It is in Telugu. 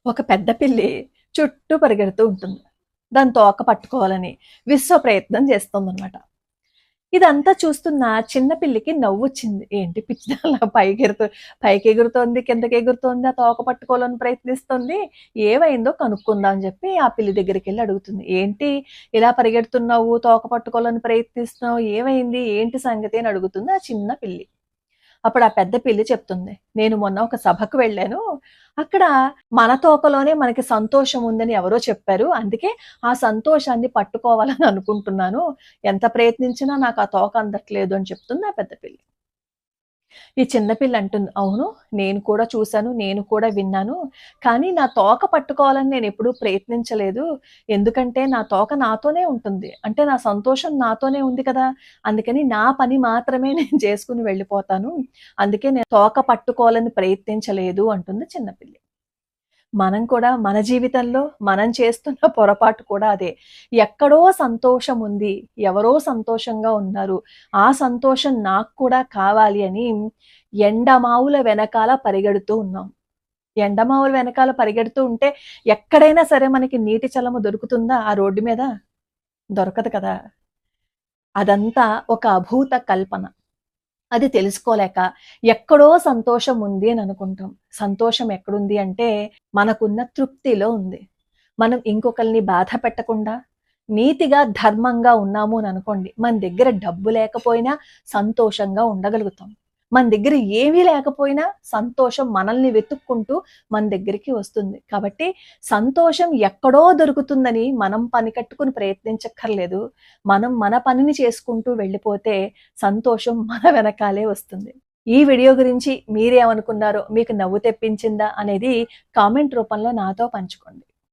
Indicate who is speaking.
Speaker 1: ఒక పెద్ద పిల్లి చుట్టూ పరిగెడుతూ ఉంటుంది. దాని తోక పట్టుకోవాలని విశ్వ ప్రయత్నం చేస్తుందన్నమాట. ఇదంతా చూస్తున్న చిన్న పిల్లికి నవ్వొచ్చింది. ఏంటి పిచ్చిదానిలా పైకి ఎగురుతోంది, కిందకి ఎగురుతోంది, ఆ తోక పట్టుకోవాలని ప్రయత్నిస్తుంది. ఏమైందో కనుక్కుందాం అని చెప్పి ఆ పిల్లి దగ్గరికెళ్ళి అడుగుతుంది. ఏంటి ఇలా పరిగెడుతున్నావు, తోక పట్టుకోవాలని ప్రయత్నిస్తున్నావు, ఏమైంది, ఏంటి సంగతి అని అడుగుతుంది ఆ చిన్న పిల్లి. అప్పుడు ఆ పెద్ద పిల్లి చెప్తుంది, నేను మొన్న ఒక సభకు వెళ్ళాను. అక్కడ మన తోకలోనే మనకి సంతోషం ఉందని ఎవరో చెప్పారు. అందుకే ఆ సంతోషాన్ని పట్టుకోవాలని అనుకుంటున్నాను. ఎంత ప్రయత్నించినా నాకు ఆ తోక అందట్లేదు అని చెప్తుంది ఆ పెద్ద పిల్లి. ఈ చిన్న పిల్ల అంటుంది, అవును నేను కూడా చూశాను, నేను కూడా విన్నాను. కానీ నా తోక పట్టుకోవాలని నేనెప్పుడూ ప్రయత్నించలేదు. ఎందుకంటే నా తోక నాతోనే ఉంటుంది. అంటే నా సంతోషం నాతోనే ఉంది కదా! అందుకని నా పని మాత్రమే నేను చేసుకొని వెళ్ళిపోతాను. అందుకే నేను తోక పట్టుకోవాలని ప్రయత్నించలేదు అంటుంది చిన్న పిల్లి. మనం కూడా మన జీవితంలో మనం చేస్తున్న పొరపాటు కూడా అదే. ఎక్కడో సంతోషం ఉంది. ఎవరో సంతోషంగా ఉన్నారు. ఆ సంతోషం నాకు కూడా కావాలి అని ఎండమావుల వెనకాల పరిగెడుతూ ఉన్నాం. ఎండమావుల వెనకాల పరిగెడుతూ ఉంటే ఎక్కడైనా సరే మనకి నీటి చలమ దొరుకుతుందా ఆ రోడ్డు మీద? దొరకదు కదా! అదంతా ఒక అభూత కల్పన. అది తెలుసుకోలేక ఎక్కడో సంతోషం ఉంది అని అనుకుంటాం. సంతోషం ఎక్కడుంది అంటే మనకున్న తృప్తిలో ఉంది. మనం ఇంకొకరిని బాధ పెట్టకుండా నీతిగా, ధర్మంగా ఉన్నాము అని అనుకోండి. మన దగ్గర డబ్బు లేకపోయినా సంతోషంగా ఉండగలుగుతాం. మన దగ్గర ఏమీ లేకపోయినా సంతోషం మనల్ని వెతుక్కుంటూ మన దగ్గరికి వస్తుంది. కాబట్టి సంతోషం ఎక్కడో దొరుకుతుందని మనం పని కట్టుకుని ప్రయత్నించక్కర్లేదు. మనం మన పనిని చేసుకుంటూ వెళ్ళిపోతే సంతోషం మన వెనకాలే వస్తుంది. ఈ వీడియో గురించి మీరేమనుకున్నారో, మీకు నవ్వు తెప్పించిందా అనేది కామెంట్ రూపంలో నాతో పంచుకోండి.